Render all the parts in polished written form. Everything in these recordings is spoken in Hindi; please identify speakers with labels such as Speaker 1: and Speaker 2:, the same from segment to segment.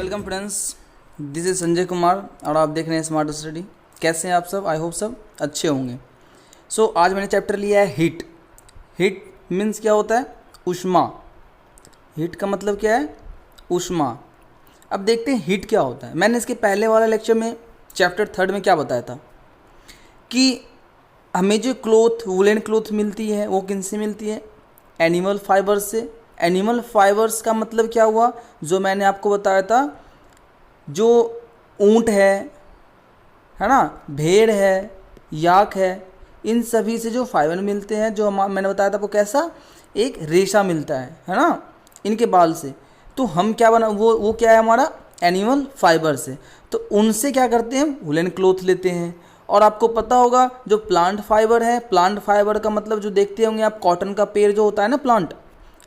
Speaker 1: Welcome friends, this is Sanjay Kumar और आप देख रहे हैं स्मार्ट स्टडी। कैसे हैं आप सब? आई होप सब अच्छे होंगे। आज मैंने चैप्टर लिया है हीट। हीट मीन्स क्या होता है? ऊष्मा। हीट का मतलब क्या है? ऊष्मा। अब देखते हैं हीट क्या होता है। मैंने इसके पहले वाला लेक्चर में चैप्टर 3 में क्या बताया था कि हमें जो वुलन क्लोथ मिलती है वो किन से मिलती है? एनिमल फाइबर से। एनिमल फाइबर्स का मतलब क्या हुआ? जो मैंने आपको बताया था, जो ऊंट है ना, भेड़ है, याक है, इन सभी से जो फाइबर मिलते हैं, जो मैंने बताया था वो कैसा एक रेशा मिलता है ना, इनके बाल से। तो हम क्या बना वो क्या है हमारा? एनिमल फाइबर से। तो उनसे क्या करते हैं? वुलन क्लोथ लेते हैं। और आपको पता होगा जो प्लांट फाइबर है, प्लांट फाइबर का मतलब जो देखते होंगे आप, कॉटन का पेड़ जो होता है ना, प्लांट,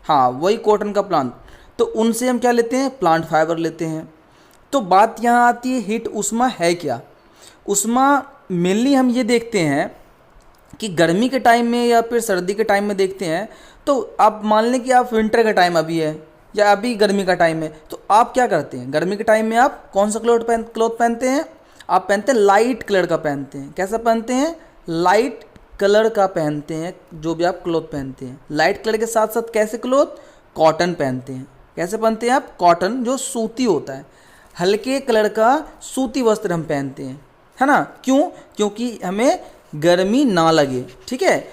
Speaker 1: हाँ वही कॉटन का प्लांट। तो उनसे हम क्या लेते हैं? प्लांट फाइबर लेते हैं। तो बात यहाँ आती है हीट ऊष्मा है क्या? ऊष्मा मेनली हम ये देखते हैं कि गर्मी के टाइम में या फिर सर्दी के टाइम में देखते हैं। तो आप मान लें कि आप विंटर का टाइम अभी है या अभी गर्मी का टाइम है, तो आप क्या करते हैं? गर्मी के टाइम में आप कौन सा क्लॉथ पहनते हैं? आप पहनते हैं लाइट कलर का पहनते हैं। कैसा पहनते हैं? लाइट कलर का पहनते हैं। जो भी आप क्लॉथ पहनते हैं लाइट कलर के साथ साथ कैसे क्लॉथ? कॉटन पहनते हैं। कैसे पहनते हैं आप? कॉटन, जो सूती होता है, हल्के कलर का सूती वस्त्र हम पहनते हैं, है ना। क्यों? क्योंकि हमें गर्मी ना लगे, ठीक है।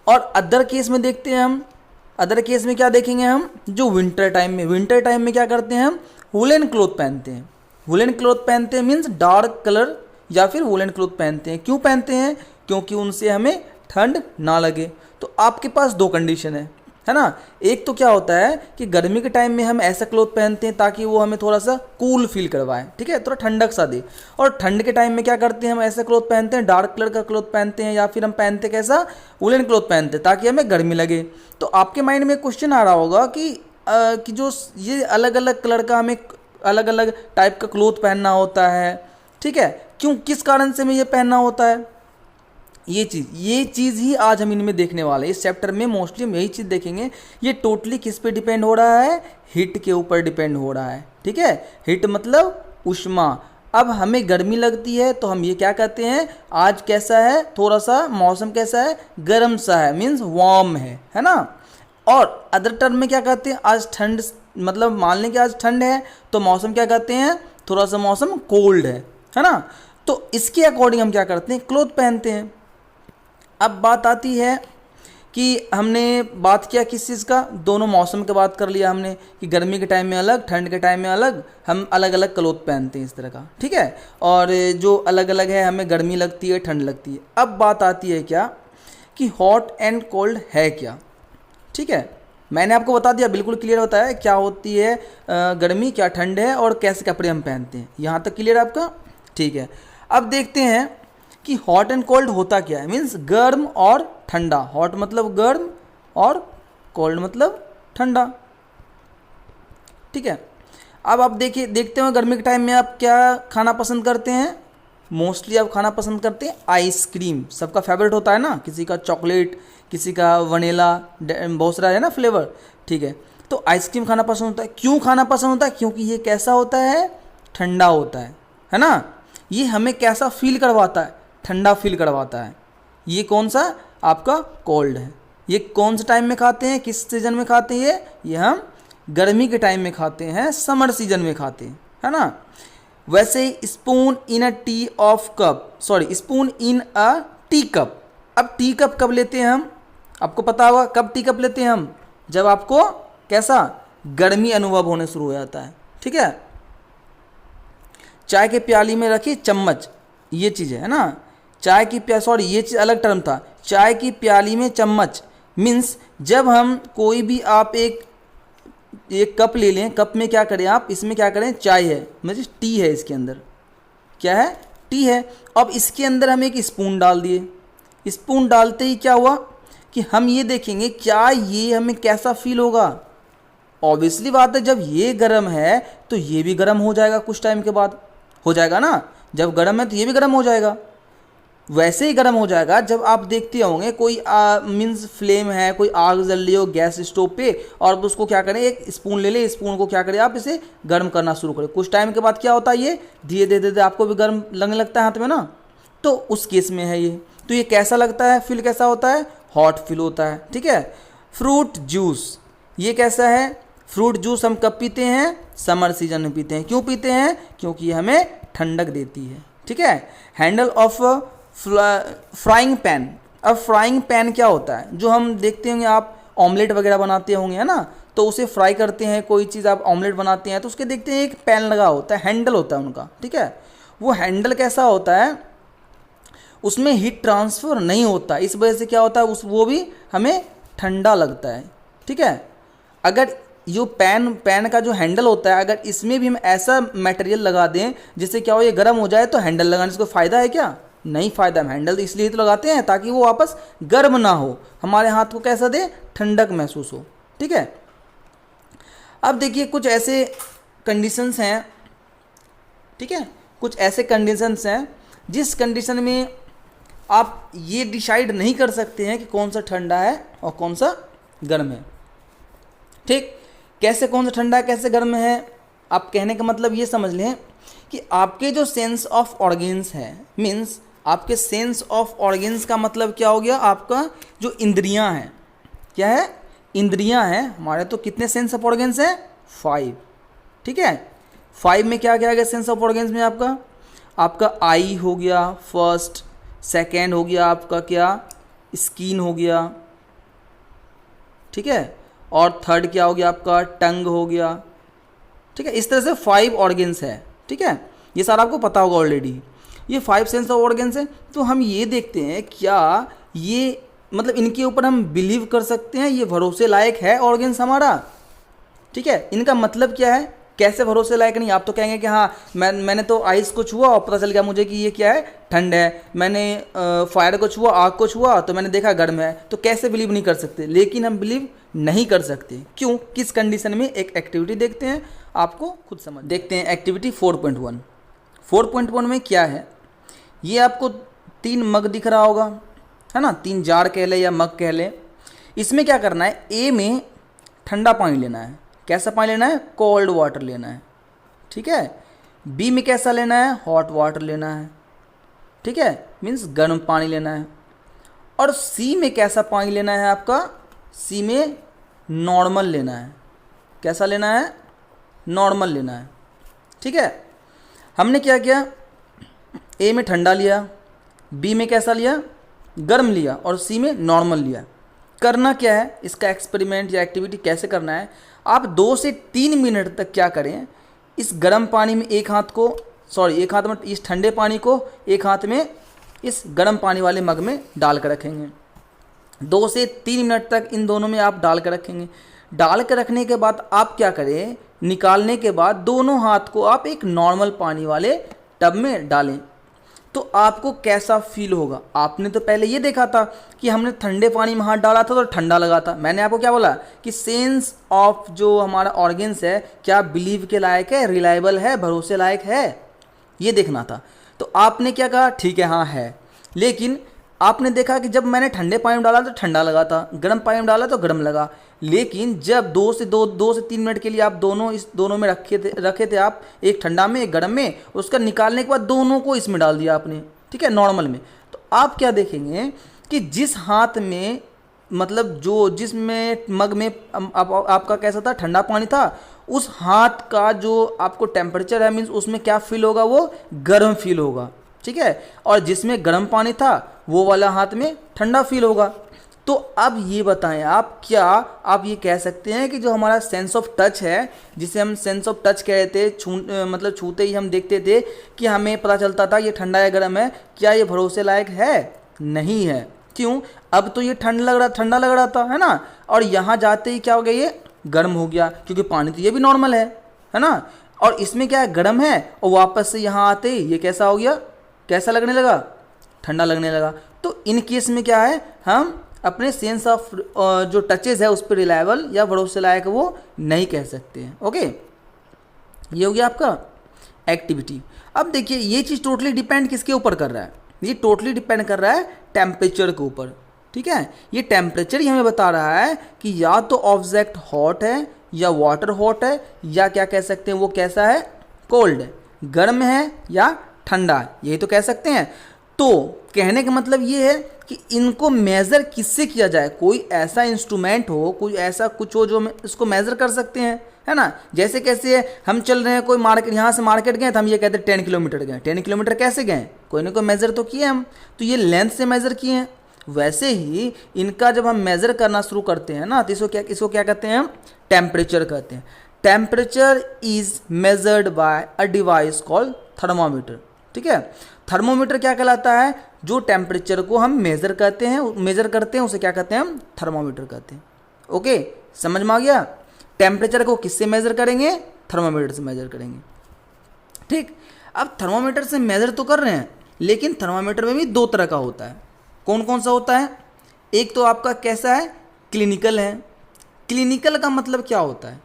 Speaker 1: और अदर केस में देखते हैं हम, अदर केस में क्या देखेंगे हम? जो विंटर टाइम में क्या करते हैं हम? वुलन क्लॉथ पहनते हैं। वुलन क्लॉथ पहनते हैं मीन्स डार्क कलर या फिर वुलन क्लॉथ पहनते हैं। क्यों पहनते हैं? क्योंकि उनसे हमें ठंड ना लगे। तो आपके पास दो कंडीशन है ना। एक तो क्या होता है कि गर्मी के टाइम में हम ऐसा क्लॉथ पहनते हैं ताकि वो हमें थोड़ा सा कूल फील करवाए, ठीक है, थोड़ा ठंडक सा दे। और ठंड के टाइम में क्या करते हैं? हम ऐसा क्लॉथ पहनते हैं, डार्क कलर का क्लॉथ पहनते हैं, या फिर हम पहनते कैसा? वुलन क्लॉथ पहनते हैं ताकि हमें गर्मी लगे। तो आपके माइंड में क्वेश्चन आ रहा होगा कि जो ये अलग अलग कलर का हमें अलग अलग टाइप का क्लॉथ पहनना होता है, ठीक है, क्यों, किस कारण से हमें ये पहनना होता है? ये चीज़ ही आज हम इनमें देखने वाले हैं। इस चैप्टर में मोस्टली हम यही चीज़ देखेंगे। ये टोटली किस पे डिपेंड हो रहा है? हीट के ऊपर डिपेंड हो रहा है, ठीक है। हीट मतलब ऊष्मा। अब हमें गर्मी लगती है तो हम ये क्या कहते हैं? आज कैसा है? थोड़ा सा मौसम कैसा है? गर्म सा है, मीन्स वार्म है ना। और अदर टर्म में क्या कहते हैं? आज ठंड, मतलब मान लें कि आज ठंड है तो मौसम क्या कहते हैं? थोड़ा सा मौसम कोल्ड है ना। तो इसके अकॉर्डिंग हम क्या करते हैं? क्लॉथ पहनते हैं। अब बात आती है कि हमने बात किया किस चीज़ का? दोनों मौसम की बात कर लिया हमने कि गर्मी के टाइम में अलग, ठंड के टाइम में अलग, हम अलग अलग क्लॉथ पहनते हैं इस तरह का, ठीक है। और जो अलग अलग है, हमें गर्मी लगती है, ठंड लगती है। अब बात आती है क्या कि हॉट एंड कोल्ड है क्या, ठीक है। मैंने आपको बता दिया, बिल्कुल क्लियर बताया क्या होती है गर्मी, क्या ठंड है और कैसे कपड़े हम पहनते हैं। यहाँ तक क्लियर आपका? ठीक है। अब देखते हैं कि हॉट एंड कोल्ड होता क्या है। मीन्स गर्म और ठंडा। हॉट मतलब गर्म और कोल्ड मतलब ठंडा, ठीक है। अब आप देखते हो गर्मी के टाइम में आप क्या खाना पसंद करते हैं? मोस्टली आप खाना पसंद करते हैं आइसक्रीम। सबका फेवरेट होता है ना, किसी का चॉकलेट, किसी का वनीला, बहुत सारा है ना फ्लेवर, ठीक है। तो आइसक्रीम खाना पसंद होता है। क्यों खाना पसंद होता है? क्योंकि ये कैसा होता है? ठंडा होता है ना। ये हमें कैसा फील करवाता है? ठंडा फील करवाता है। ये कौन सा? आपका कोल्ड है। ये कौन से टाइम में खाते हैं? किस सीजन में खाते हैं? ये हम गर्मी के टाइम में खाते हैं, समर सीजन में खाते हैं, है ना। वैसे ही spoon in a tea of cup, sorry, spoon in a tea cup. अब टी कप कब लेते हैं हम? आपको पता होगा कब टी कप लेते हैं हम? जब आपको कैसा गर्मी अनुभव होने शुरू हो जाता है, ठीक है। चाय के प्याली में रखी चम्मच, ये चीज़ है ना। चाय की सॉरी, ये चीज़ अलग टर्म था। चाय की प्याली में चम्मच मीन्स जब हम कोई भी आप एक कप ले लें, कप में क्या करें आप? इसमें क्या करें? चाय है, मतलब टी है, इसके अंदर क्या है? टी है। अब इसके अंदर हम एक स्पून डाल दिए। स्पून डालते ही क्या हुआ कि हम ये देखेंगे क्या ये हमें कैसा फील होगा। ऑब्वियसली बात है, जब ये गर्म है तो ये भी गर्म हो जाएगा, कुछ टाइम के बाद हो जाएगा ना। जब गर्म है तो ये भी गर्म हो जाएगा। वैसे ही गर्म हो जाएगा जब आप देखते होंगे कोई मीन्स फ्लेम है, कोई आग जल रही हो गैस स्टोव पे, और उसको क्या करें, एक स्पून ले ले, स्पून को क्या करें आप इसे गर्म करना शुरू करें। कुछ टाइम के बाद क्या होता है, ये धीरे धीरे धीरे आपको भी गर्म लगने लगता है हाथ में ना, तो उस केस में है ये। तो ये कैसा लगता है, फील कैसा होता है, हॉट फील होता है। ठीक है। फ्रूट जूस, ये कैसा है, फ्रूट जूस हम कब पीते हैं, समर सीजन में पीते हैं। क्यों पीते हैं, क्योंकि ये हमें ठंडक देती है। ठीक है। हैंडल ऑफ फ्राइंग पैन, अब फ्राइंग पैन क्या होता है, जो हम देखते होंगे आप ऑमलेट वगैरह बनाते होंगे है ना, तो उसे फ्राई करते हैं, कोई चीज़ आप ऑमलेट बनाते हैं तो उसके देखते हैं एक पैन लगा होता है, हैंडल होता है उनका। ठीक है। वो हैंडल कैसा होता है, उसमें हीट ट्रांसफ़र नहीं होता, इस वजह से क्या होता है, वो भी हमें ठंडा लगता है। ठीक है। अगर जो पैन का जो हैंडल होता है, अगर इसमें भी हम ऐसा मटेरियल लगा दें जिससे क्या हो, ये गर्म हो जाए, तो हैंडल लगाने से कोई फ़ायदा है क्या, नहीं फ़ायदा। हम हैंडल इसलिए तो लगाते हैं ताकि वो वापस गर्म ना हो, हमारे हाथ को कैसा दे, ठंडक महसूस हो। ठीक है। अब देखिए कुछ ऐसे कंडीशंस हैं, ठीक है, कुछ ऐसे कंडीशंस हैं जिस कंडीशन में आप ये डिसाइड नहीं कर सकते हैं कि कौन सा ठंडा है और कौन सा गर्म है। ठीक। कैसे कौन सा ठंडा है कैसे गर्म है, आप कहने का मतलब ये समझ लें कि आपके जो सेंस ऑफ ऑर्गेन्स है, मीन्स आपके सेंस ऑफ ऑर्गेन्स का मतलब क्या हो गया, आपका जो इंद्रियां हैं, क्या है, इंद्रियां हैं हमारे। तो कितने सेंस ऑफ ऑर्गेन्स हैं, 5। ठीक है। 5 में क्या क्या आ गया सेंस ऑफ ऑर्गेन्स में, आपका आई हो गया फर्स्ट, सेकेंड हो गया आपका क्या, स्किन हो गया। ठीक है। और थर्ड क्या हो गया आपका, टंग हो गया। ठीक है। इस तरह से 5 ऑर्गेन्स है। ठीक है। ये सारा आपको पता होगा ऑलरेडी, ये 5 सेंस ऑफ ऑर्गेन्स हैं। तो हम ये देखते हैं क्या ये मतलब इनके ऊपर हम बिलीव कर सकते हैं, ये भरोसे लायक है ऑर्गेन्स हमारा। ठीक है। इनका मतलब क्या है, कैसे भरोसे लायक नहीं, आप तो कहेंगे कि हाँ मैंने तो आइस को छुआ और पता चल गया मुझे कि ये क्या है, ठंड है। मैंने फायर को छुआ, आग को छुआ, तो मैंने देखा गर्म है, तो कैसे बिलीव नहीं कर सकते। लेकिन हम बिलीव नहीं कर सकते, क्यों, किस कंडीशन में। एक एक्टिविटी देखते हैं, आपको खुद समझ देखते हैं। एक्टिविटी 4.1। 4.1 में क्या है, ये आपको 3 मग दिख रहा होगा, है ना, 3 जार कह ले या मग कह ले। इसमें क्या करना है, ए में ठंडा पानी लेना है। कैसा पानी लेना है, कोल्ड वाटर लेना है। ठीक है। बी में कैसा लेना है, हॉट वाटर लेना है। ठीक है, मीन्स गर्म पानी लेना है। और सी में कैसा पानी लेना है आपका, सी में नॉर्मल लेना है। कैसा लेना है, नॉर्मल लेना है। ठीक है। हमने क्या किया, ए में ठंडा लिया, बी में कैसा लिया, गर्म लिया, और सी में नॉर्मल लिया। करना क्या है, इसका एक्सपेरिमेंट या एक्टिविटी कैसे करना है, आप 2 से 3 मिनट तक क्या करें, इस गर्म पानी में एक हाथ में इस ठंडे पानी को एक हाथ में इस गर्म पानी वाले मग में डाल कर रखेंगे। 2 से 3 मिनट तक इन दोनों में आप डाल कर रखेंगे। डाल कर रखने के बाद आप क्या करें, निकालने के बाद दोनों हाथ को आप एक नॉर्मल पानी वाले टब में डालें, तो आपको कैसा फील होगा। आपने तो पहले ये देखा था कि हमने ठंडे पानी में हाथ डाला था तो ठंडा लगा था। मैंने आपको क्या बोला कि सेंस ऑफ जो हमारा ऑर्गेन्स है क्या बिलीव के लायक है, रिलायबल है, भरोसे लायक है, ये देखना था। तो आपने क्या कहा, ठीक है हाँ है। लेकिन आपने देखा कि जब मैंने ठंडे पानी में डाला तो ठंडा लगा था, गर्म पानी में डाला तो गर्म लगा। लेकिन जब 2 से 3 मिनट के लिए आप दोनों में रखे थे आप, एक ठंडा में एक गर्म में, उसका निकालने के बाद दोनों को इसमें डाल दिया आपने, ठीक है, नॉर्मल में। तो आप क्या देखेंगे कि जिस हाथ में मतलब जिसमें मग में आपका कैसा था, ठंडा पानी था, उस हाथ का जो आपको टेम्परेचर है, मीन्स उसमें क्या फील होगा, वो गर्म फील होगा। ठीक है। और जिसमें गर्म पानी था वो वाला हाथ में ठंडा फील होगा। तो अब ये बताएं आप, क्या आप ये कह सकते हैं कि जो हमारा सेंस ऑफ टच है, जिसे हम सेंस ऑफ टच कह रहे थे, मतलब छूते ही हम देखते थे कि हमें पता चलता था ये ठंडा या गर्म है, क्या ये भरोसे लायक है, नहीं है। क्यों, अब तो ये ठंडा लग रहा था, है ना, और यहाँ जाते ही क्या हो गया, ये गर्म हो गया, क्योंकि पानी तो ये भी नॉर्मल है ना, और इसमें क्या है, गर्म है, और वापस से यहाँ आते ही ये कैसा हो गया, कैसा लगने लगा, ठंडा लगने लगा। तो इन केस में क्या है, हम अपने सेंस ऑफ जो टचेज है उस पर रिलायबल या भरोसे लायक वो नहीं कह सकते हैं। ओके, ये हो गया आपका एक्टिविटी। अब देखिए ये चीज़ टोटली डिपेंड किसके ऊपर कर रहा है, ये टोटली डिपेंड कर रहा है टेम्परेचर के ऊपर, ठीक है। ये टेम्परेचर ही हमें बता रहा है कि या तो ऑब्जेक्ट हॉट है या वाटर हॉट है, या क्या कह सकते हैं वो कैसा है, कोल्ड है, गर्म है या ठंडा है, यही तो कह सकते हैं। तो कहने का मतलब ये है कि इनको मेज़र किससे किया जाए, कोई ऐसा इंस्ट्रूमेंट हो, कोई ऐसा कुछ हो जो इसको मेज़र कर सकते हैं, है ना। जैसे कैसे हम चल रहे हैं, कोई मार्केट, यहाँ से मार्केट गए तो हम ये कहते हैं 10 किलोमीटर गए, 10 किलोमीटर कैसे गए, कोई ना कोई मेज़र तो किए हम, तो ये लेंथ से मेज़र किए हैं। वैसे ही इनका जब हम मेज़र करना शुरू करते हैं ना, तो इसको क्या कहते हैं हम, टेम्परेचर कहते हैं। Temperature is measured by a device called thermometer, ठीक है। थर्मोमीटर क्या कहलाता है, जो टेम्परेचर को हम मेज़र करते हैं उसे क्या कहते हैं हम, थर्मामीटर कहते हैं। ओके, समझ में आ गया। टेम्परेचर को किससे मेज़र करेंगे, थर्मामीटर से मेज़र करेंगे, ठीक। अब थर्मामीटर से मेज़र तो कर रहे हैं, लेकिन थर्मामीटर में भी दो तरह का होता है। कौन कौन सा होता है, एक तो आपका कैसा है, क्लिनिकल है। क्लिनिकल का मतलब क्या होता है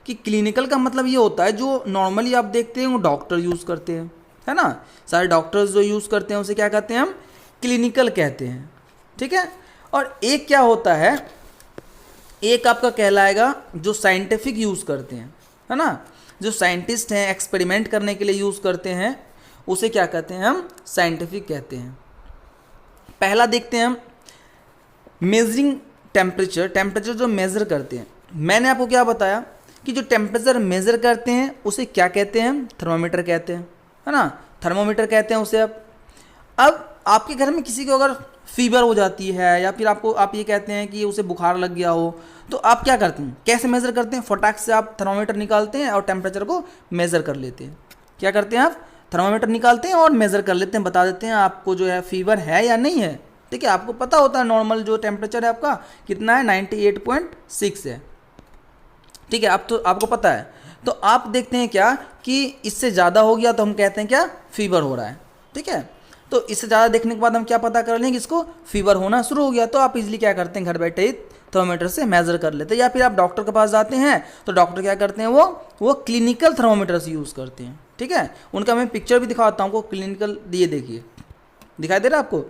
Speaker 1: कि क्लिनिकल का मतलब ये होता है जो नॉर्मली आप देखते हैं वो डॉक्टर यूज़ करते हैं, है ना। सारे डॉक्टर्स जो यूज़ करते हैं उसे क्या कहते हैं हम, क्लिनिकल कहते हैं, ठीक है। और एक क्या होता है, एक आपका कहलाएगा जो साइंटिफिक यूज़ करते हैं, है ना, जो साइंटिस्ट हैं एक्सपेरिमेंट करने के लिए यूज़ करते हैं, उसे क्या कहते हैं हम, साइंटिफिक कहते हैं। पहला देखते हैं हम, मेजरिंग टेम्परेचर, टेम्परेचर जो मेज़र करते हैं। मैंने आपको क्या बताया कि जो टेम्परेचर मेज़र करते हैं उसे क्या कहते हैं, थर्मामीटर कहते हैं, है ना, थर्मोमीटर कहते हैं उसे। अब आपके घर में किसी को अगर फीवर हो जाती है, या फिर आप ये कहते हैं कि उसे बुखार लग गया हो, तो आप क्या करते हैं, कैसे मेज़र करते हैं, फटाक से आप थर्मामीटर निकालते हैं और टेम्परेचर को मेज़र कर लेते हैं। क्या करते हैं आप, थर्मामीटर निकालते हैं और मेज़र कर लेते हैं, बता देते हैं आपको जो है फीवर है या नहीं है, ठीक है। आपको पता होता है नॉर्मल जो टेम्परेचर है आपका कितना है, 98.6 है, ठीक है। आपको पता है। तो आप देखते हैं क्या कि इससे ज़्यादा हो गया तो हम कहते हैं क्या, फीवर हो रहा है, ठीक है। तो इससे ज़्यादा देखने के बाद हम क्या पता कर लेंगे कि इसको फीवर होना शुरू हो गया, तो आप इजीली क्या करते हैं, घर बैठे ही थर्मोमीटर से मेज़र कर लेते हैं। या फिर आप डॉक्टर के पास जाते हैं तो डॉक्टर क्या करते हैं, वो क्लिनिकल थर्मोमीटर से यूज़ करते हैं, ठीक है। उनका मैं पिक्चर भी दिखाता हूँ आपको, क्लिनिकल, ये देखिए, दिखाई दे रहा है आपको,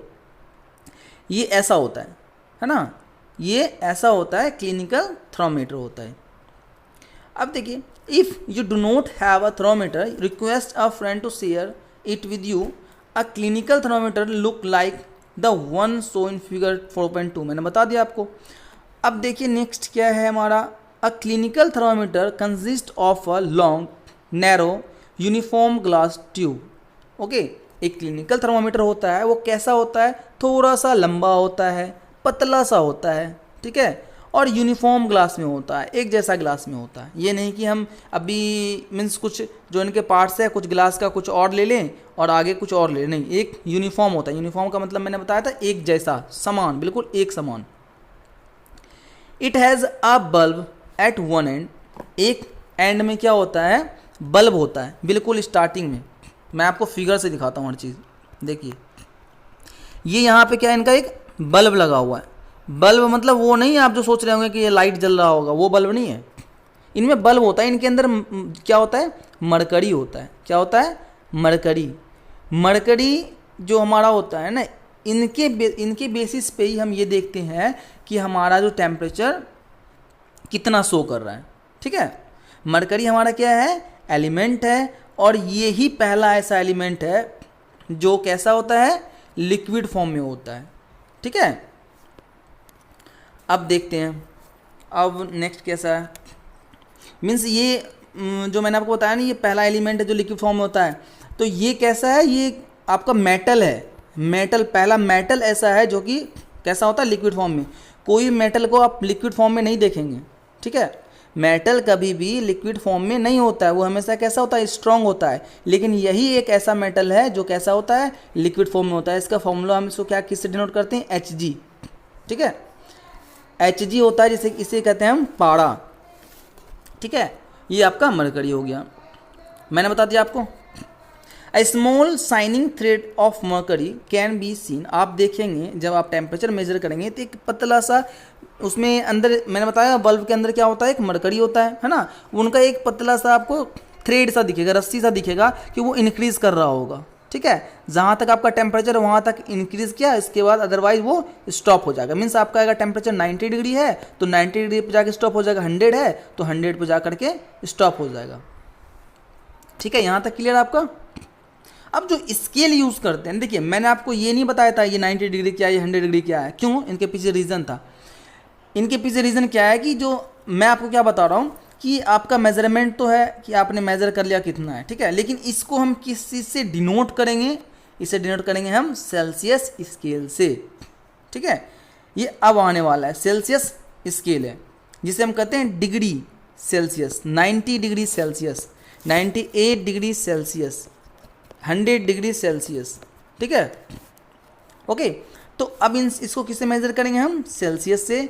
Speaker 1: ये ऐसा होता है ना, ये ऐसा होता है, क्लिनिकल थर्मोमीटर होता है। अब देखिए, if you do not have a thermometer, request a friend to share it with you. A clinical thermometer look like the one show in figure 4.2, मैंने बता दिया आपको। अब देखिए नेक्स्ट क्या है हमारा, अ clinical thermometer consist of a long narrow uniform glass tube. Okay, एक क्लिनिकल थर्मोमीटर होता है, वो कैसा होता है, थोड़ा सा लंबा होता है, पतला सा होता है, ठीक है, और यूनिफॉर्म ग्लास में होता है, एक जैसा ग्लास में होता है। ये नहीं कि हम अभी मीन्स कुछ जो इनके पार्ट्स है, कुछ ग्लास का कुछ और ले लें और आगे कुछ और ले लें, नहीं, एक यूनिफॉर्म होता है। यूनिफॉर्म का मतलब मैंने बताया था एक जैसा, समान, बिल्कुल एक समान। It has a bulb at one end, एक एंड में क्या होता है, बल्ब होता है, बिल्कुल स्टार्टिंग में। मैं आपको फिगर से दिखाता हूँ हर चीज़, देखिए ये यहाँ पे क्या है, इनका एक बल्ब लगा हुआ है। बल्ब मतलब वो नहीं है आप जो सोच रहे होंगे कि ये लाइट जल रहा होगा, वो बल्ब नहीं है, इनमें बल्ब होता है। इनके अंदर क्या होता है, मरकरी होता है। क्या होता है, मरकरी। मरकरी जो हमारा होता है ना, इनके बेसिस पे ही हम ये देखते हैं कि हमारा जो टेम्परेचर कितना शो कर रहा है, ठीक है। मरकरी हमारा क्या है, एलिमेंट है, और ये ही पहला ऐसा एलिमेंट है जो कैसा होता है, लिक्विड फॉर्म में होता है, ठीक है। अब देखते हैं, अब नेक्स्ट कैसा है, मीन्स ये जो मैंने आपको बताया ना, ये पहला एलिमेंट है जो लिक्विड फॉर्म में होता है। तो ये कैसा है, ये आपका मेटल है, मेटल, पहला मेटल ऐसा है जो कि कैसा होता है, लिक्विड फॉर्म में। कोई मेटल को आप लिक्विड फॉर्म में नहीं देखेंगे, ठीक है। मेटल कभी भी लिक्विड फॉर्म में नहीं होता है, वो हमेशा कैसा होता है, स्ट्रॉन्ग होता है। लेकिन यही एक ऐसा मेटल है जो कैसा होता है, लिक्विड फॉर्म में होता है। इसका फॉर्मूला हम इसको क्या, किससे डिनोट करते हैं, Hg, ठीक है। Hg होता है, जिसे इसे कहते हैं हम पारा, ठीक है। ये आपका मरकरी हो गया, मैंने बता दिया आपको। A small shining thread of mercury can be seen, आप देखेंगे जब आप टेम्परेचर मेजर करेंगे तो एक पतला सा उसमें अंदर, मैंने बताया बल्ब के अंदर क्या होता है, एक मरकरी होता है ना। उनका एक पतला सा आपको थ्रेड सा दिखेगा, रस्सी सा दिखेगा कि वो इंक्रीज कर रहा होगा, ठीक है, जहाँ तक आपका टेम्परेचर वहाँ तक इंक्रीज़ किया, इसके बाद अदरवाइज वो स्टॉप हो जाएगा। मीन्स आपका अगर टेम्परेचर 90 डिग्री है तो 90 डिग्री पर जाके स्टॉप हो जाएगा, 100 है तो 100 पर जा करके स्टॉप हो जाएगा। ठीक है, यहाँ तक क्लियर आपका। अब जो स्केल यूज़ करते हैं, देखिए मैंने आपको ये नहीं बताया था ये 90 डिग्री क्या है, ये 100 डिग्री क्या है, क्यों, इनके पीछे रीज़न था। इनके पीछे रीज़न क्या है कि जो मैं आपको क्या बता रहा हूँ कि आपका मेजरमेंट तो है कि आपने मेज़र कर लिया कितना है, ठीक है, लेकिन इसको हम किस चीज़ से डिनोट करेंगे, इसे डिनोट करेंगे हम सेल्सियस स्केल से। ठीक है, ये अब आने वाला है सेल्सियस स्केल है, जिसे हम कहते हैं degree Celsius, 90 degree Celsius, 98 degree Celsius, 100 degree Celsius. ठीक है, ओके। तो अब इसको किससे मेज़र करेंगे हम, सेल्सियस से।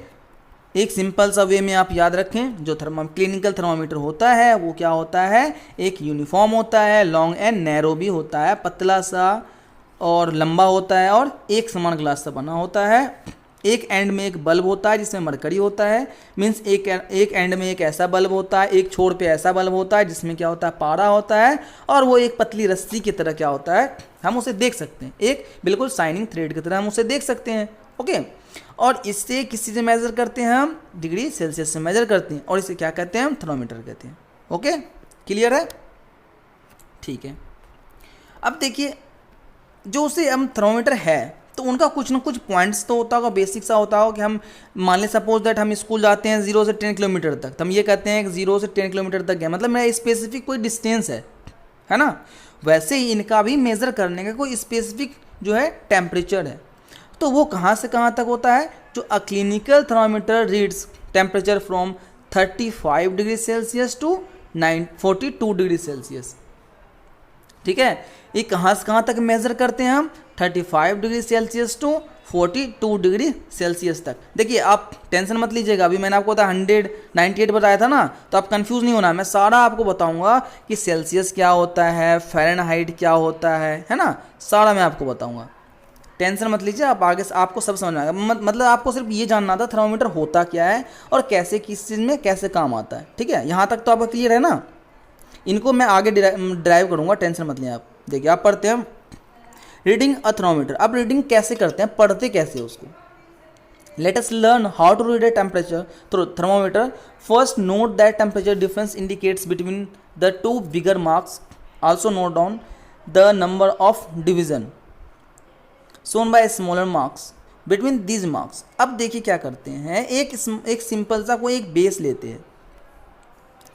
Speaker 1: एक सिंपल सा वे में आप याद रखें, जो क्लिनिकल थर्मामीटर होता है वो क्या होता है, एक यूनिफॉर्म होता है, लॉन्ग एंड नैरो भी होता है, पतला सा और लंबा होता है और एक समान ग्लास से बना होता है। एक एंड में एक बल्ब होता है जिसमें मरकरी होता है, मीन्स एक एंड में एक ऐसा बल्ब होता है, एक छोर पे ऐसा बल्ब होता है जिसमें क्या होता है, पारा होता है, और वो एक पतली रस्सी की तरह क्या होता है, हम उसे देख सकते हैं, एक बिल्कुल शाइनिंग थ्रेड की तरह हम उसे देख सकते हैं। ओके, और इससे किस चीज़ से मेज़र करते हैं हम, डिग्री सेल्सियस से मेज़र करते हैं, और इसे क्या कहते हैं हम, थर्मामीटर कहते हैं। ओके, क्लियर है, ठीक है। अब देखिए जो उसे हम थर्मामीटर है तो उनका कुछ ना कुछ पॉइंट्स तो होता होगा, बेसिक सा होता होगा कि हम मान लें सपोज दैट हम स्कूल जाते हैं 0 से 10 किलोमीटर तक, तो हम ये कहते हैं कि 0 से 10 किलोमीटर तक गया, मतलब मेरा स्पेसिफिक कोई डिस्टेंस है ना। वैसे ही इनका भी मेज़र करने का कोई स्पेसिफिक जो है टेम्परेचर है, तो वो कहाँ से कहाँ तक होता है, जो a clinical thermometer reads temperature from 35 degree Celsius to 42 degree Celsius. ठीक है, ये कहाँ से कहाँ तक मेज़र करते हैं हम, 35 degree Celsius to 42 degree Celsius तक। देखिए आप टेंशन मत लीजिएगा, अभी मैंने आपको 198 बताया था ना, तो आप कंफ्यूज नहीं होना, मैं सारा आपको बताऊंगा कि सेल्सियस क्या होता है, फ़ारेनहाइट क्या होता है ना, सारा मैं आपको बताऊंगा, टेंशन मत लीजिए। आप आगे आपको सब समझ में आएगा, मतलब आपको सिर्फ ये जानना था थर्मामीटर होता क्या है और कैसे किस चीज़ में कैसे काम आता है। ठीक है, यहाँ तक तो आपका क्लियर है ना, इनको मैं आगे ड्राइव करूँगा, टेंशन मत लें आप। देखिए आप पढ़ते हैं रीडिंग अ थर्मामीटर। अब रीडिंग कैसे करते हैं, पढ़ते कैसे उसको, let us learn how to read a temperature through thermometer. First note that temperature difference indicates between the two bigger marks, also note down the number of division shown by smaller marks between these marks। अब देखिए क्या करते हैं, एक सिंपल सा कोई एक बेस लेते हैं,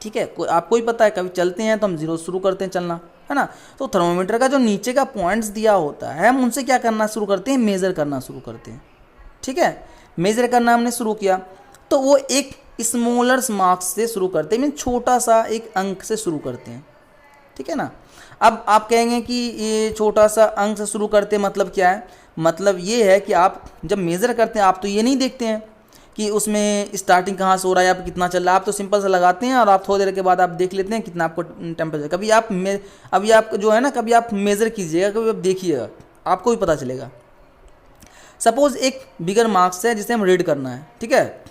Speaker 1: ठीक है, आपको ही पता है कभी चलते हैं तो हम 0 शुरू करते हैं चलना, है ना। तो थर्मोमीटर का जो नीचे का पॉइंट्स दिया होता है हम उनसे क्या करना शुरू करते हैं, मेज़र करना शुरू करते हैं। ठीक है, मेज़र करना हमने शुरू किया तो वो एक स्मॉलर मार्क्स से शुरू करते हैं, मीन छोटा सा एक अंक से शुरू करते हैं। ठीक है ना। अब आप कहेंगे कि ये छोटा सा अंक से शुरू करते हैं, मतलब क्या है, मतलब ये है कि आप जब मेज़र करते हैं आप तो ये नहीं देखते हैं कि उसमें स्टार्टिंग कहाँ से हो रहा है, आप कितना चल रहा है, आप तो सिंपल सा लगाते हैं और आप थोड़ी देर के बाद आप देख लेते हैं कितना आपको टेम्परेचर। अभी आप जो है ना, कभी आप मेज़र कीजिएगा, कभी आप देखिएगा, आपको भी पता चलेगा। सपोज़ एक बिगर मार्क्स है जिसे हम रीड करना है, ठीक है,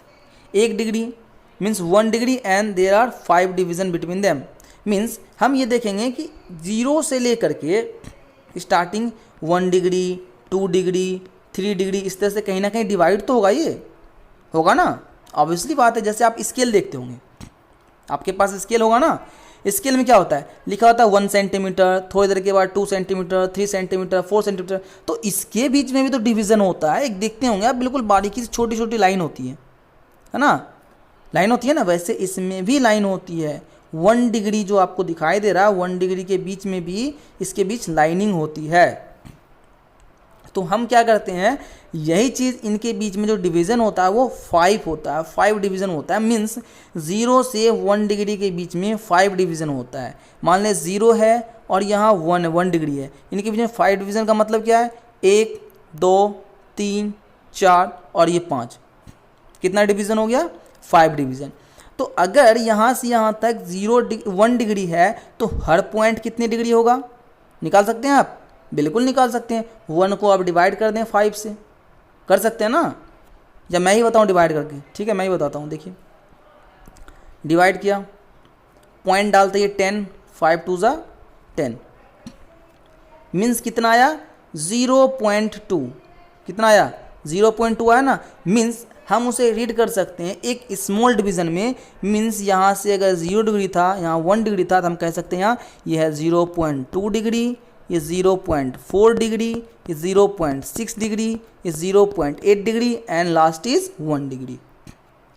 Speaker 1: 1 degree means 1 degree and there are 5 division between them. Means हम ये देखेंगे कि 0 से लेकर के स्टार्टिंग 1 डिग्री 2 डिग्री 3 डिग्री इस तरह से कहीं ना कहीं डिवाइड तो होगा, ये होगा ना, ऑब्वियसली बात है। जैसे आप स्केल देखते होंगे, आपके पास स्केल होगा ना, स्केल में क्या होता है, लिखा होता है 1 सेंटीमीटर, थोड़ी देर के बाद 2 सेंटीमीटर 3 सेंटीमीटर 4 सेंटीमीटर, तो इसके बीच में भी तो डिवीज़न होता है। एक देखते होंगे आप, बिल्कुल बारीकी से छोटी छोटी लाइन होती है ना, लाइन होती है ना, वैसे इसमें भी लाइन होती है। 1 डिग्री जो आपको दिखाई दे रहा है, 1 डिग्री के बीच में भी इसके बीच लाइनिंग होती है। तो हम क्या करते हैं, यही चीज़ इनके बीच में जो डिवीज़न होता है वो 5 होता है, 5 डिवीज़न होता है। मीन्स 0 से 1 डिग्री के बीच में 5 डिवीज़न होता है। मान लें 0 है और यहाँ 1 डिग्री है, इनके बीच में 5 डिवीज़न का मतलब क्या है, 1 2 3 4 और ये 5, कितना डिवीज़न हो गया, 5 डिवीज़न। तो अगर यहाँ से यहाँ तक 1 डिग्री है तो हर पॉइंट कितनी डिग्री होगा, निकाल सकते हैं आप, बिल्कुल निकाल सकते हैं। 1 को आप डिवाइड कर दें 5 से, कर सकते हैं ना, या मैं ही बताऊँ डिवाइड करके, ठीक है मैं ही बताता हूँ। देखिए डिवाइड किया, पॉइंट डालते ही 10, 5 2 ज़ा 10, मीन्स कितना आया 0.2, कितना आया 0.2 आया ना। मीन्स हम उसे रीड कर सकते हैं एक स्मॉल डिवीजन में। मीन्स यहाँ से अगर 0 डिग्री था, यहाँ 1 डिग्री था, तो हम कह सकते हैं यहाँ ये है 0.2 डिग्री, ये 0.4 डिग्री, ये 0.6 डिग्री, ये 0.8 degree and last is 1 degree.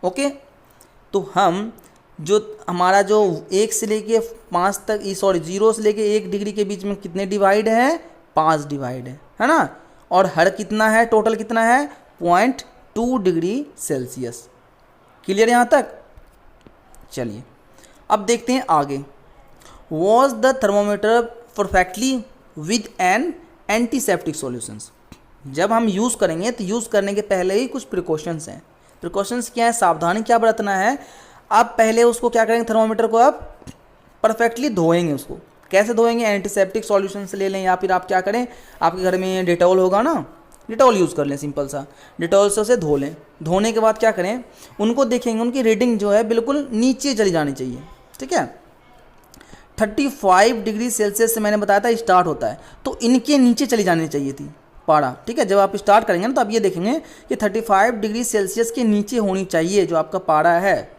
Speaker 1: Okay, तो हम जो हमारा जो 1 से लेके 5 तक, सॉरी 0 से लेके 1 डिग्री के बीच में कितने डिवाइड है, 5 डिवाइड है ना। और हर कितना है, टोटल कितना है 0.2 डिग्री सेल्सियस। क्लियर यहाँ तक? चलिए अब देखते हैं आगे। Was the thermometer perfectly with N antiseptic solutions. जब हम यूज़ करेंगे तो यूज़ करने के पहले ही कुछ प्रिकॉशंस हैं। प्रिकॉशंस क्या है, सावधानी क्या बरतना है। आप पहले उसको क्या करेंगे, थर्मोमीटर को आप परफेक्टली धोएंगे। उसको कैसे धोएंगे, एंटीसेप्टिक सॉल्यूशन से ले लें, या फिर आप क्या करें, आपके घर में डेटॉल होगा ना, डेटॉल यूज़ कर लें, सिंपल सा डेटॉल से उसे धो लें। धोने के बाद क्या करें, उनको देखेंगे, उनकी रीडिंग जो है बिल्कुल नीचे चली जानी चाहिए। ठीक है, 35 डिग्री सेल्सियस से मैंने बताया था स्टार्ट होता है, तो इनके नीचे चली जानी चाहिए थी पारा। ठीक है, जब आप स्टार्ट करेंगे ना तो आप ये देखेंगे कि 35 डिग्री सेल्सियस के नीचे होनी चाहिए जो आपका पारा है,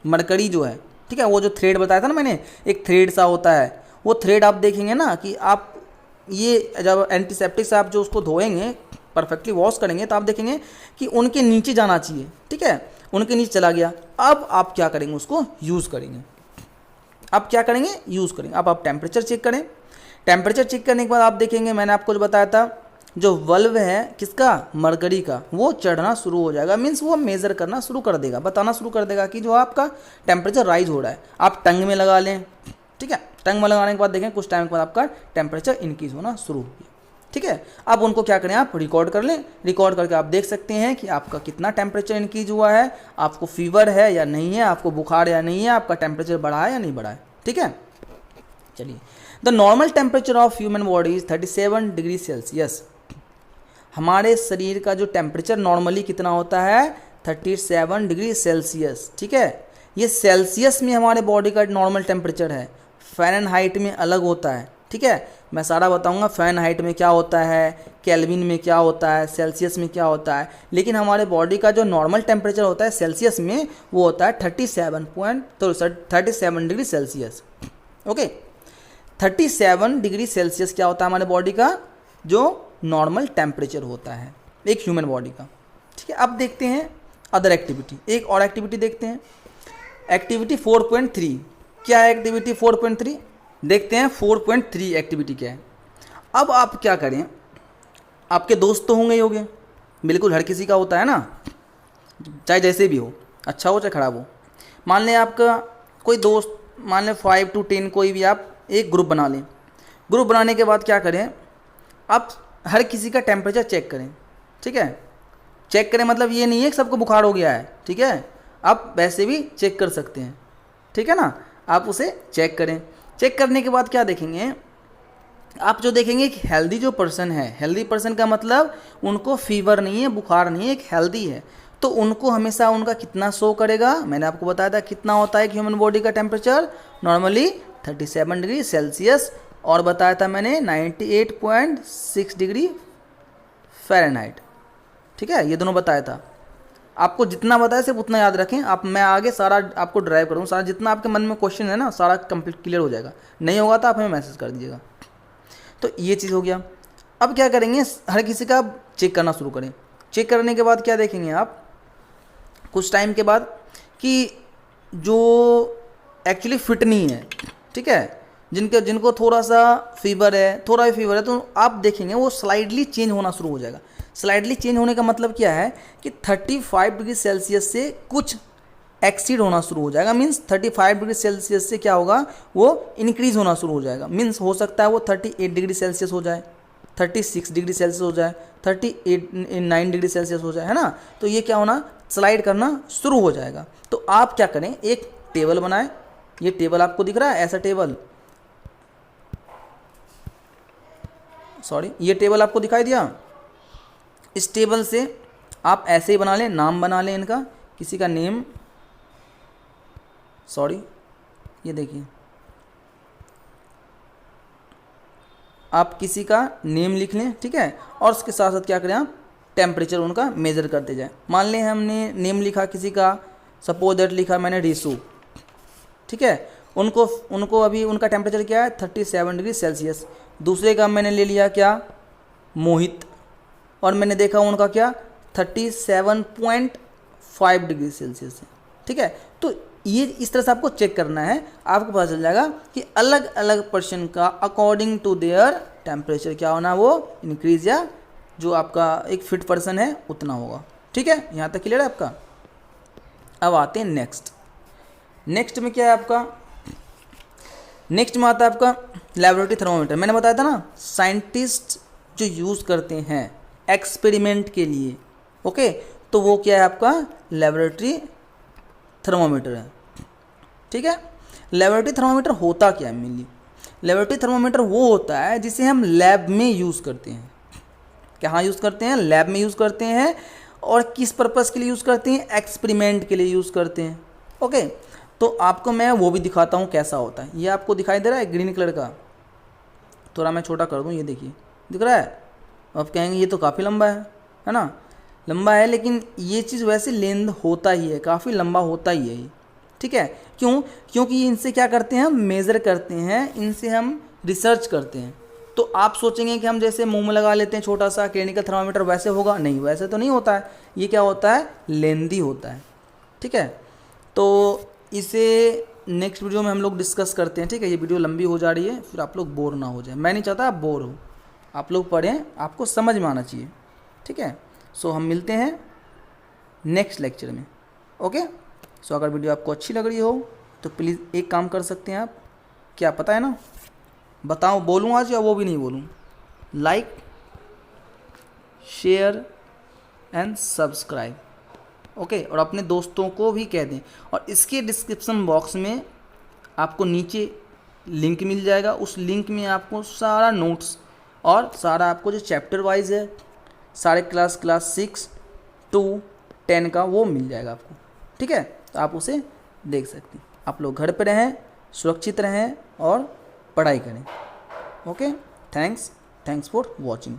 Speaker 1: मरकरी जो है। ठीक है, वो जो थ्रेड बताया था ना मैंने, एक थ्रेड सा होता है, वो थ्रेड आप देखेंगे ना कि आप ये जब एंटीसेप्टिक से आप जो उसको धोएंगे, परफेक्टली वॉश करेंगे, तो आप देखेंगे कि उनके नीचे जाना चाहिए। ठीक है, उनके नीचे चला गया। अब आप क्या करेंगे, उसको यूज़ करेंगे। अब क्या करेंगे, यूज़ करेंगे। अब आप टेम्परेचर चेक करें। टेम्परेचर चेक करने के बाद आप देखेंगे, मैंने आपको जो बताया था, जो वल्व है किसका, मरकरी का, वो चढ़ना शुरू हो जाएगा। मीन्स वो मेज़र करना शुरू कर देगा, बताना शुरू कर देगा कि जो आपका टेम्परेचर राइज हो रहा है। आप टंग में लगा लें। ठीक है, टंग में लगाने के बाद देखें कुछ टाइम के बाद आपका टेम्परेचर इंक्रीज होना शुरू हो गया। ठीक है, अब उनको क्या करें, आप रिकॉर्ड कर लें। रिकॉर्ड करके आप देख सकते हैं कि आपका कितना टेम्परेचर इंक्रीज हुआ है, आपको फीवर है या नहीं है, आपको बुखार या नहीं है, आपका टेम्परेचर बढ़ा है या नहीं बढ़ा है। ठीक है, चलिए। The normal temperature of human body is 37 degree Celsius. हमारे शरीर का जो टेम्परेचर नॉर्मली कितना होता है, 37 डिग्री सेल्सियस। ठीक है, ये सेल्सियस में हमारे बॉडी का नॉर्मल टेम्परेचर है, फ़ारेनहाइट में अलग होता है। ठीक है, मैं सारा बताऊंगा फ़ारेनहाइट में क्या होता है, केल्विन में क्या होता है, सेल्सियस में क्या होता है। लेकिन हमारे बॉडी का जो नॉर्मल टेम्परेचर होता है सेल्सियस में, वो होता है 37 degree Celsius. Okay, 37 degree Celsius क्या होता है हमारे बॉडी का जो नॉर्मल टेम्परेचर होता है एक ह्यूमन बॉडी का। ठीक है, अब देखते हैं अदर एक्टिविटी। एक और एक्टिविटी देखते हैं, एक्टिविटी 4.3। क्या है एक्टिविटी 4.3? देखते हैं 4.3 एक्टिविटी क्या है। अब आप क्या करें, आपके दोस्त तो होंगे ही होंगे, बिल्कुल हर किसी का होता है ना, चाहे जैसे भी हो, अच्छा हो चाहे ख़राब हो। मान लें आपका कोई दोस्त, मान लें 5 to 10 कोई भी, आप एक ग्रुप बना लें। ग्रुप बनाने के बाद क्या करें, आप हर किसी का टेम्परेचर चेक करें। ठीक है, चेक करें मतलब ये नहीं है कि सबको बुखार हो गया है। ठीक है, आप वैसे भी चेक कर सकते हैं। ठीक है ना, आप उसे चेक करें। चेक करने के बाद क्या देखेंगे, आप जो देखेंगे कि हेल्दी जो पर्सन है, हेल्दी पर्सन का मतलब उनको फीवर नहीं है, बुखार नहीं है, एक हेल्दी है, तो उनको हमेशा उनका कितना शो करेगा, मैंने आपको बताया था कितना होता है कि ह्यूमन बॉडी का टेम्परेचर नॉर्मली 37 डिग्री सेल्सियस, और बताया था मैंने 98.6 डिग्री फ़ारेनहाइट। ठीक है, ये दोनों बताया था। आपको जितना बताया सिर्फ उतना याद रखें। आप, मैं आगे सारा आपको ड्राइव करूँ, सारा जितना आपके मन में क्वेश्चन है ना, सारा कंप्लीट क्लियर हो जाएगा। नहीं होगा तो आप हमें मैसेज कर दीजिएगा। तो ये चीज़ हो गया। अब क्या करेंगे, हर किसी का चेक करना शुरू करें। चेक करने के बाद क्या देखेंगे आप कुछ टाइम के बाद कि जो एक्चुअली फिट नहीं है, ठीक है, जिनको थोड़ा सा फीवर है, थोड़ा भी फीवर है, तो आप देखेंगे वो स्लाइडली चेंज होना शुरू हो जाएगा। स्लाइडली चेंज होने का मतलब क्या है कि 35 डिग्री सेल्सियस से कुछ एक्सीड होना शुरू हो जाएगा। मीन्स 35 डिग्री सेल्सियस से क्या होगा, वो इंक्रीज होना शुरू हो जाएगा। मीन्स हो सकता है वो 38 डिग्री सेल्सियस हो जाए, 36 डिग्री सेल्सियस हो जाए, 39 डिग्री सेल्सियस हो जाए, है ना। तो ये क्या होना, स्लाइड करना शुरू हो जाएगा। तो आप क्या करें, एक टेबल बनाएं। ये टेबल आपको दिख रहा है, ऐसा टेबल, सॉरी, ये टेबल आपको दिखाई दिया। इस टेबल से आप ऐसे ही बना लें, नाम बना लें इनका, किसी का नेम, सॉरी, ये देखिए, आप किसी का नेम लिख लें, ठीक है, और उसके साथ साथ क्या करें आप टेम्परेचर उनका मेज़र करते जाएं। मान लें हमने नेम लिखा किसी का, सपोज दैट लिखा मैंने रीसू, ठीक है, उनको अभी उनका टेम्परेचर क्या है 37 डिग्री सेल्सियस। दूसरे का मैंने ले लिया क्या मोहित, और मैंने देखा उनका क्या 37.5 डिग्री सेल्सियस है, ठीक है। तो ये इस तरह से आपको चेक करना है, आपको पता चल जाएगा कि अलग अलग पर्सन का अकॉर्डिंग टू देयर टेम्परेचर क्या होना, वो इंक्रीज या जो आपका एक फिट पर्सन है उतना होगा, ठीक है। यहाँ तक क्लियर है आपका। अब आते हैं नेक्स्ट में क्या है आपका, नेक्स्ट में आता है आपका लेबोरेटरी थर्मोमीटर। मैंने बताया था ना साइंटिस्ट जो यूज़ करते हैं एक्सपेरिमेंट के लिए, ओके, तो वो क्या है आपका लेबोरेटरी थर्मोमीटर है, ठीक है। लेबोरेटरी थर्मोमीटर होता क्या है मेनली, लेबोरेटरी थर्मोमीटर वो होता है जिसे हम लैब में यूज़ करते हैं। कहाँ यूज़ करते हैं, लैब में यूज़ करते हैं। और किस पर्पज़ के लिए यूज़ करते हैं, एक्सपेरिमेंट के लिए यूज़ करते हैं, ओके। तो आपको मैं वो भी दिखाता हूँ कैसा होता है। ये आपको दिखाई दे रहा है ग्रीन कलर का, थोड़ा मैं छोटा कर दूँ, ये देखिए दिख रहा है। आप कहेंगे ये तो काफ़ी लंबा है ना, लंबा है, लेकिन ये चीज़ वैसे लेंथ होता ही है, काफ़ी लंबा होता ही है ये, ठीक है। क्यों, क्योंकि इनसे क्या करते हैं हम मेज़र करते हैं, इनसे हम रिसर्च करते हैं। तो आप सोचेंगे कि हम जैसे मुंह में लगा लेते हैं छोटा सा क्लिनिकल थर्मामीटर, वैसे होगा, नहीं, वैसे तो नहीं होता है। ये क्या होता है, लेंदी होता है, ठीक है। तो इसे नेक्स्ट वीडियो में हम लोग डिस्कस करते हैं, ठीक है। ये वीडियो लंबी हो जा रही है, फिर आप लोग बोर ना हो जाए। मैं नहीं चाहता आप बोर हो, आप लोग पढ़ें, आपको समझ में आना चाहिए, ठीक है। सो हम मिलते हैं नेक्स्ट लेक्चर में, ओके। सो अगर वीडियो आपको अच्छी लग रही हो तो प्लीज़ एक काम कर सकते हैं आप, क्या पता है ना, बताओ बोलूँ आज या वो भी नहीं बोलूँ, like share and subscribe, okay. और अपने दोस्तों को भी कह दें। और इसके डिस्क्रिप्शन बॉक्स में आपको नीचे लिंक मिल जाएगा, उस लिंक में आपको सारा नोट्स और सारा आपको जो चैप्टर वाइज है सारे क्लास 6 to 10 का वो मिल जाएगा आपको, ठीक है। तो आप उसे देख सकते हैं। आप लोग घर पे रहें, सुरक्षित रहें और पढ़ाई करें, ओके। Thanks for watching.